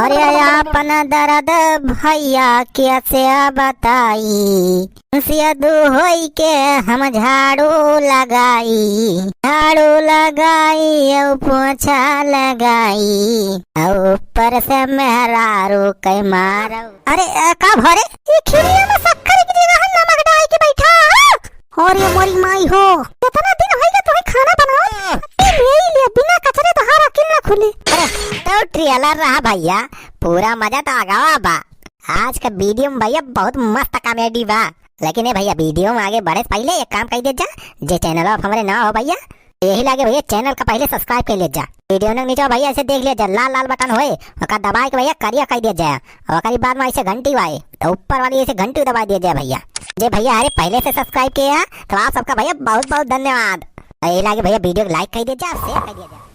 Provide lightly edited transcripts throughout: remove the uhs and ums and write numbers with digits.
अरे अपन दर्द भैया कैसे बताई, सियदू होई के हम झाड़ू लगाई और पोछा लगाई और ऊपर से मेहरारू के मारो। अरे का भरे ये खीरिया में शक्कर की जगह नमक डाल के बैठा। और ये मोरी माई हो, कितना दिन होइगा तुम्हें खाना बनाओ ले लिया बिना कचरे तो हारा किन ना खुले। अरे तो ट्रेलर रहा भैया, पूरा मजा तो आगा बा। आज का वीडियो में भैया बहुत मस्त कॉमेडी बा। लेकिन ये भैया वीडियो में आगे बढ़े पहले एक काम कर दे जा, जे चैनल आप हमारे ना हो भैया यही लागे भैया चैनल का पहले सब्सक्राइब कर ले जा। वीडियो ने नीचे भैया ऐसे देख ले जा, लाल लाल बटन होए ओका दबा के भैया करिया कर दिया जाए और ओकरी बाद में ऐसे घंटी वाए तो ऊपर वाली ऐसे घंटी दबा दिया जाए भैया। जे भैया अरे पहले से सब्सक्राइब किया तो आप सबका भैया बहुत बहुत धन्यवाद। यही लागे भैया वीडियो को लाइक कर दिया जा, शेयर कर दिया जा।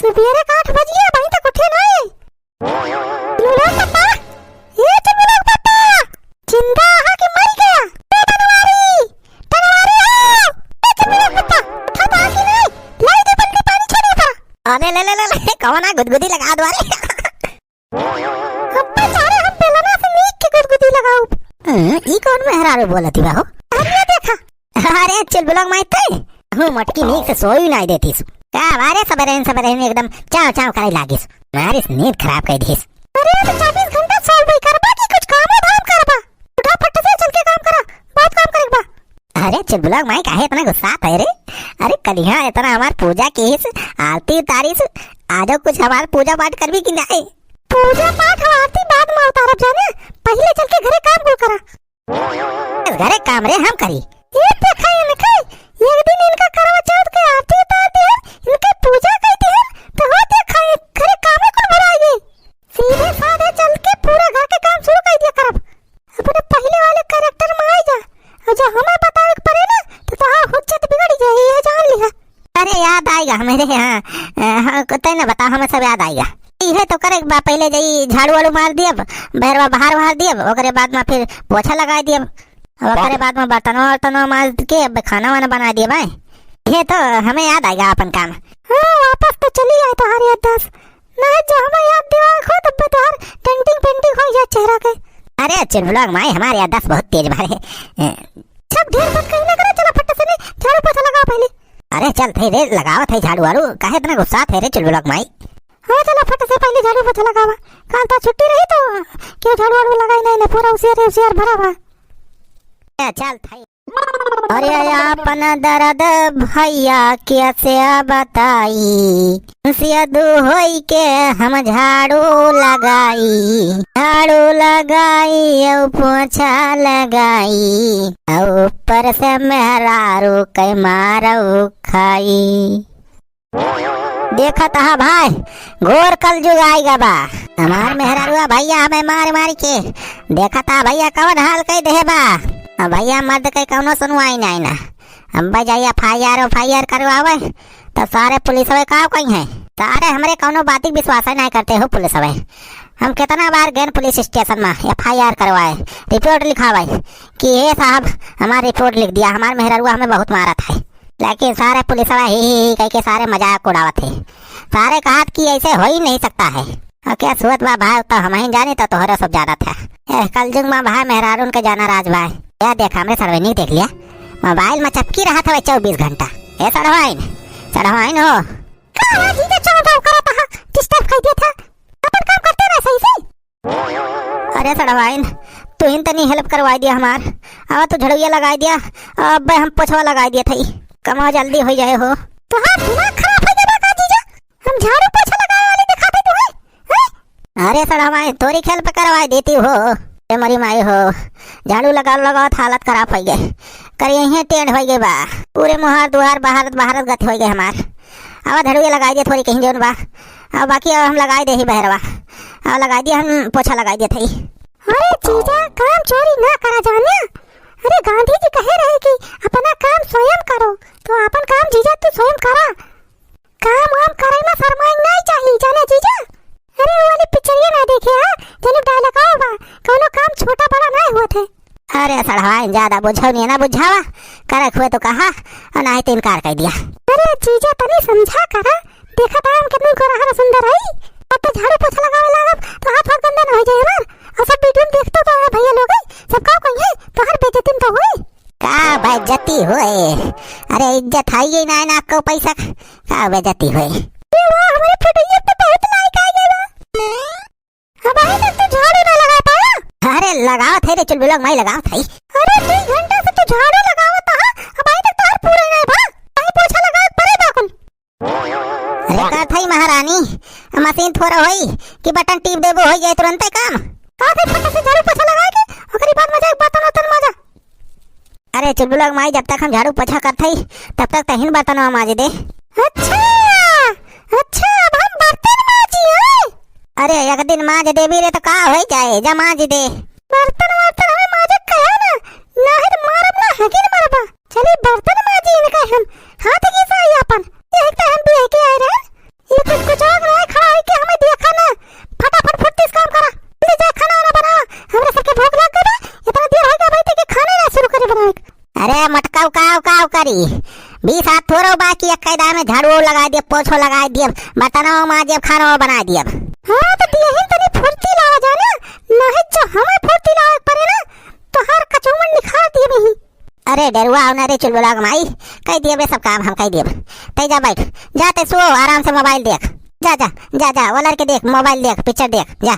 सुबेरे 8 बजे अभी तक उठे नहीं। लूला पापा, ये तो लूला पापा जिंदा है कि मर गया? ए बनवारी हो, ए तो लूला पापा उठा था कि नहीं? लाई दे बल्टी पानी छोड़े था। अरे ले कौन है गुदगुदी लगा दो। अरे अब्बा सारे हम बेलना से नीक के गुदगुदी लगाओ। ई कौन मेहरारू बोलती बा हो? अरे देखा, अरे चल ब्लॉग में थे हूं मटकी नीक से सोई नहीं देती क्या वारे सबरे एकदम चाव चाव करे लागिस, मारिस नींद खराब कर दिस। अरे तो 24 घंटा सोल भाई करबा की कुछ काम धाम करबा, उठा फट से चल के काम करा, बहुत काम करेबा। अरे चल ब्लॉग में काहे इतना गुस्सा था रे? अरे कलिया इतना हमार पूजा कीस, आरती उतारिस, आजो कुछ हमार पूजा पाठ करबी कि नहीं? पूजा पाठ और आरती बाद में उतारब जाने, पहले चल के घरे काम को करा। घरे काम रे हम करी। ये देखा ये लिखा एक दिन इनका करवा चौथ के आरती उतारते हैं, इनके पूजा करते हैं तो हो देखा घरे काम में कौन भराएगी। सीधे साधे चल के पूरा घर के काम शुरू कर दिया करब। अपने पहले वाले कैरेक्टर में आ जा और जब हमें बतावे पड़े ना तो हाँ हुज्जत बिगड़ जाए, ये जान लिया। अरे याद आएगा मेरे यहाँ कुत्ते ने बता, हमें सब याद आएगा। ये तो करे पहले जाई झाड़ू वाड़ू मार दिया, बहरवा बाहर दिया, ओकरे बाद में फिर पोछा लगा दिया, और बाद में बर्तनों माज के खाना वाना बना दिया भाई। ये तो हमें याद आएगा अपन काम। हाँ वापस तो चली आए तो हर याद दस ना जो हमें याद दिवा खुद बता पेंटिंग हो जा चेहरा के। अरे चल व्लॉग में हमारे याद दस बहुत तेज भारे सब ढेर बात कहीं ना करे। चलो फट से झाड़ू पोछा लगाओ पहले। अरे चल थे रे लगाओ थे झाड़ू वाड़ू, काहे इतना गुस्सा थे रे? चल व्लॉग में हाँ चलो फट से पहले झाड़ू पोछा लगावा, कल तो छुट्टी रही तो क्यों झाड़ू वाड़ू लगाई नहीं, पूरा उसियार भरा हुआ चल थाई। अरे अपन दर्द भैया कैसे बताई, सियदू होई के हम झाड़ू लगाई और पोछा लगाई और ऊपर से मेहरारू के मारो खाई। देखा था भाई घोर कल जुग आएगा बा, हमार मेहरारू भैया हमें मार के देखा था भैया कौन हाल कह दे बा। भैया मर्द के कौनो सुनवाई नहीं ना, हम जाइए एफआईआर करवावे तो सारे पुलिस वाले का कहीं है, सारे हमारे कौनो बात की विश्वास नहीं करते हो पुलिस वाले। हम कितना बार गए पुलिस स्टेशन में एफआईआर करवाए, रिपोर्ट लिखावाए कि ये साहब हमारा रिपोर्ट लिख दिया, हमारे मेहरुआ हमें बहुत मारा था, लेकिन सारे पुलिस वाले ही कह के सारे मजाक उड़ावत थे। सारे कहा कि ऐसे हो ही नहीं सकता है। क्या सूरत बा भाई तो हम ही जाने तो तोहरा सब जाना था। कल जुग में भाई मेहरारून के जाना राज भाई क्या देखा हमने सर्वे नहीं देख लिया, मोबाइल में चपकी रहा था 24 घंटा। ए सड़वाइन हो कहां जी तो चौंधा करा था, डिस्टर्ब कर दिया था, अपन काम करते रहे सही से। अरे सड़वाइन तू इन तनी हेल्प करवा दिया हमार, अब तो झड़ुया लगा दिया, अब हम पोछवा लगा दिया थई, कमा जल्दी हो जाए हो। तो हां दिमाग खराब हो जाएगा का जीजा, हम झाड़ू पोछा लगाने वाले दिखाते तुम्हें। अरे सड़वाइन तोरी हेल्प करवा देती हो, मरी माई हो झाड़ू लगाओ हालत खराब हो गए, कर यही टेंट हो गए बा, पूरे मुहार दुआर बाहर गत हो गए हमार। अब झाड़ू लगा दिए थोड़ी कहीं जोन बा, अब बाकी हम लगा दे ही बहरवा, अब लगा दिया हम पोछा लगा दिए थे। अरे जीजा काम चोरी ना करा जाने, अरे गांधी जी कहे रहे कि अपना काम स्वयं करो, तो अपन काम जीजा तू स्वयं करा, काम वाम करे में शर्माई नहीं चाहिए जाने जीजा। अरे वो वाली पिक्चर ये ना देखे हां, जने डायलॉग आवा कोनो काम छोटा बड़ा नहीं हुआ थे, अरे सड़वा ज्यादा बुझाओ नहीं ना बुझावा करक हुए तो कहा और नहीं तो इनकार कर दिया। अरे जीजा तनी समझा करा देखा था हम कितनी गोरा सुंदर है। अब तो झाड़ू पोछा लगावे लागब तो हाथ हाथ गंदा न हो जाए हमार। और सब वीडियो में देखते तो भैया लोग सब का कोई है तो हर बेइज्जती तो होई का बेइज्जती होए। अरे इज्जत है ये ना ना को पैसा का बेइज्जती होए। ये वाह हमारे फोटो पे बहुत लाइक आ गया। अब आए तक तो झाड़ू ना लगा पाया। अरे लगाओ थे रे चुलबुलक मैं लगाओ थे। अरे 2 घंटा से तू झाड़ू लगावत हा अब आए तक तो हर पूरा नहीं भा कहीं पोछा लगा परे बाकुल। अरे का थई महारानी मशीन थोड़ा होई कि बटन टीप देबो हो जाए तुरंत काम का थे फटा से झाड़ू पोछा लगा के ओकरी बाद मजा बर्तन उतन मजा। अरे चुलबुलक माई जब तक हम झाड़ू पोछा करथई तब तक तहिन बर्तन माज दे। अच्छा अच्छा अब हम बर्तन माजी है। अरे एक दिन माज देबी रे तो का हो जाए जा माज दे बर्तन वर्तन हमें माज कहा ना ना है मारब ना हगिन मारबा चली बर्तन माजी इनका हम हाथ की सही अपन एक तो हम भी है के आए रे ये तो कुछ और रहा खड़ा है कि हमें देखा ना फटाफट फुर्ती से काम करा ले जा खाना ना बना हमरा सबके भूख लग गई इतना देर हो गया भाई ते के खाने ना शुरू करे बनाए। अरे मटकाव काव करी 20 हाथ थोड़ो बाकी एक कायदा में झाड़ू लगा दिए पोछो लगा दिए बर्तनों माजे खाना बना दिए। हां तो दिए ही तनी फुर्ती लावा जाना नहीं जो हमें फुर्ती लावा पड़े ना तो हर कचौमन निखार दिए नहीं। अरे डरुआ होना रे चुलबुलक माई कह दिए बे सब काम हम कह दिए तै जा बैठ जाते सो आराम से मोबाइल देख जा जा जा जा वो लड़के देख मोबाइल देख पिक्चर देख जा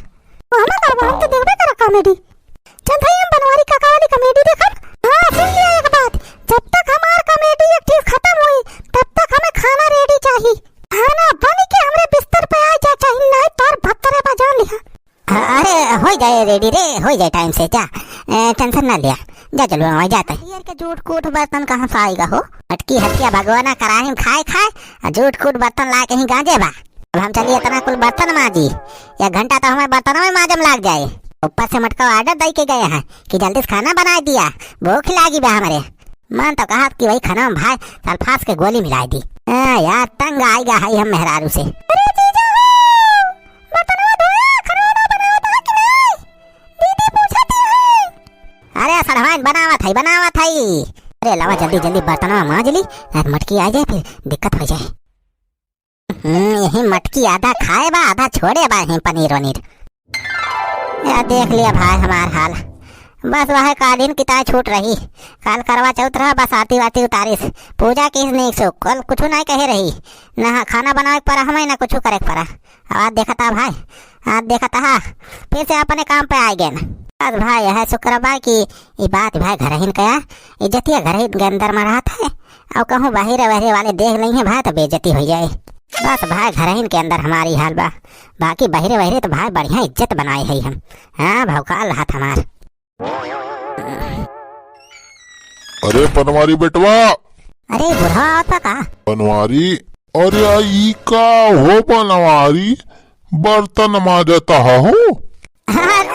हम करबो हम तो देखबे करा कॉमेडी चल भाई हम बनवारी काका वाली कॉमेडी देखब। हां सुन लिया एक बात जब तक हमार कॉमेडी एक चीज खत्म हुई तब तक हमें खाना रेडी चाहिए खाना बन के हमरे बिस्तर पे आ जा चाहिए नहीं तार भत्तरे बजा लिया। अरे हो जाए रेडी रे हो जाए टाइम से जा टेंशन ना लिया जा चलो वहां जाता है। यार के झूठ कूट बर्तन कहां से आएगा हो अटकी हटिया भगवाना कराही में खाए खाए झूठ कूट बर्तन ला के ही गांजे बा। अब हम चलिए इतना कुल बर्तन माजी 1 घंटा तो हमें बर्तनों में माजम लग जाए ऊपर से मटका ऑर्डर दे के गए हैं कि जल्दी से खाना बना दिया भूख लगी बा हमारे मन तो कहा कि वही खाना में भाई सल्फास के गोली मिला दी। यार तंग आ गया है हम मेहरारू से। अरे जीजा बर्तनवा धोया खाना बनावा कि नहीं दीदी पूछती है। अरे सरहन बनावा थई अरे लावा जल्दी जल्दी बर्तनवा माज ली मटकी आ जाए फिर दिक्कत हो जाए। यही मटकी आधा खाए बा आधा छोड़े बा यही पनीर वनीर यार देख लिया भाई हमार हाल बस वह कालीन की ताय छूट रही काल करवा चौथ रहा बस आती वाती उतारिस पूजा किस नहीं सो कल कुछ नहीं कहे रही ना खाना बनावे पर हमें ना कुछ करे पड़ा। आज देखा था भाई आज देखा था फिर से अपने काम पे आ गए ना बस भाई यह शुक्र बा कि ये बात भाई घर ही कया इज्जतिया घर ही के अंदर में रहा था और कहूँ बाहर बहरे वाले देख नहीं है भाई तो बेइज्जती हो जाए। बस भाई घर ही के अंदर हमारी हाल बा बाकी बहरे बहरे तो भाई बढ़िया इज्जत बनाए है हम। हाँ भौकाल रहा था हमार। अरे बनवारी बेटवा अरे बुढ़ा आता का बनवारी अरे ई का हो बनवारी बर्तन माजता हो।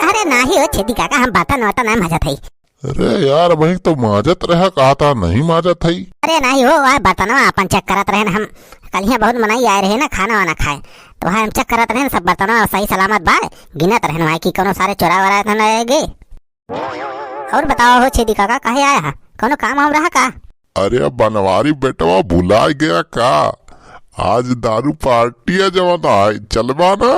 अरे नहीं हो छेदी काका हम बर्तन वर्तन नहीं माजत है। अरे यार वही तो माजत रहा कहा था नहीं माजत है। अरे नहीं हो वह बर्तन अपन चेक करत रहे हम कल यहाँ बहुत मनाई आए रहे ना खाना वाना खाए तो वह हम चेक करत रहे सब बर्तन सही सलामत बा गिनत रहे वहाँ की कोनो सारे चोरा वरा न रहेगे। और बताओ हो छेदी काका कहे आया है कोनो काम हम रहा का। अरे बनवारी बेटवा भुला गया का आज दारू पार्टी है जवाना चलवा ना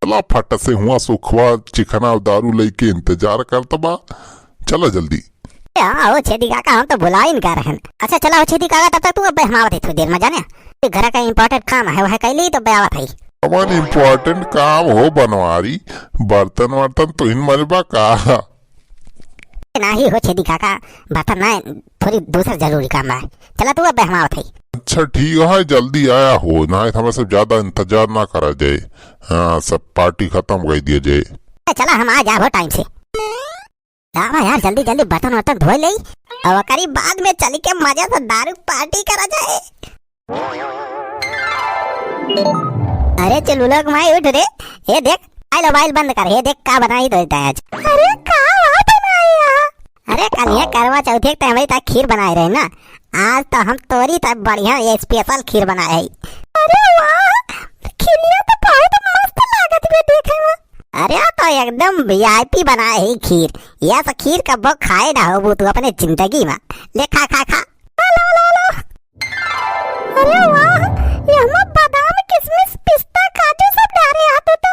चला फट से हुआ सुखवा चिकना दारू लेके इंतजार करता बा चलो जल्दी। हाँ हो छेदी काका हम तो भुला ही नहीं कर रहे। अच्छा चला हो छेदी काका तब तक तू अब हमारा थोड़ी देर में जाने घर का इम्पोर्टेंट काम है वह कैली तो बेआवत है। अमन इम्पोर्टेंट काम हो बनवारी बर्तन वर्तन तो इन मरबा का नहीं हो छेदी काका बर्तन ना थोड़ी दूसरा जरूरी काम है चला तू अब हमारा थी। अच्छा ठीक है जल्दी आया हो ना हमें सब ज्यादा इंतजार ना करा जाए। हाँ सब पार्टी खत्म कर दिया जाए। चला हम आ जाओ टाइम से यार जल्दी जल्दी बर्तन वर्तन धो ले और करीब बाद में चल के मजा से दारू पार्टी करा जाए। अरे चल लोग माई उठ रे ये देख आई मोबाइल बंद कर ये देख का बनाई तो आज। अरे का बनाया अरे कल ये करवा चौथ के हमारी तक खीर बनाए रहे ना आज तो हम तोरी तक बढ़िया ये स्पेशल खीर बनाए है। अरे वाह खीरिया तो बहुत मस्त लागत है देखे में अरे तो एकदम वीआईपी बनाए ही खीर। यह तो खीर कब खाए ना हो तू अपने जिंदगी में। ले खा खा खा। अरे वाह, ये हम बादाम किशमिश पिस्ता काजू सब डाले आते तो।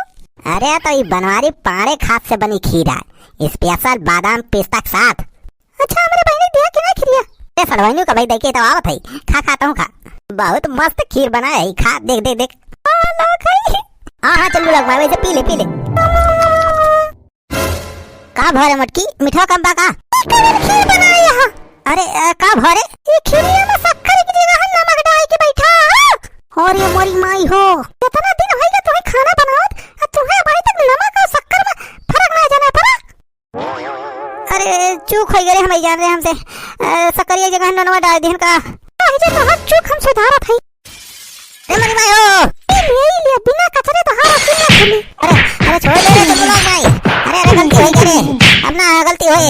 अरे तो ये बनवारी पाड़े खाद से बनी खीर है, स्पेशल बादाम पिस्ता के साथ। अच्छा मेरे बहनी दिया कि नहीं खिरिया? ए सड़वाइनु का भाई देखे तो आवत है। खा खाता हूँ खा। बहुत मस्त खीर बना है, खा देख देख देख। हाँ चल लग मार वैसे पी ले पी ले। का भरे मटकी मीठा कम बा का? खीर बनाया यहाँ। अरे का भरे? ये खीरिया में शक्कर की जगह नमक डाल के बैठा। और ये मोरी माई हो, कितना दिन हो गया तुम्हें खाना बनावत, तुम्हें अभी तक नमक और शक्कर में फर्क ना जाना पड़ा। अरे चूक हो गए, हम जान रहे हमसे शक्कर की जगह नमक डाल दी का। जे तो हर चूक हम सुधारत है। ए मोरी माई हो, ले बिना कचरे तो हां रखी ना खुली। अरे छोड़ दे रे तुम लोग भाई। अरे गलती हो गई रे, अब ना गलती होए।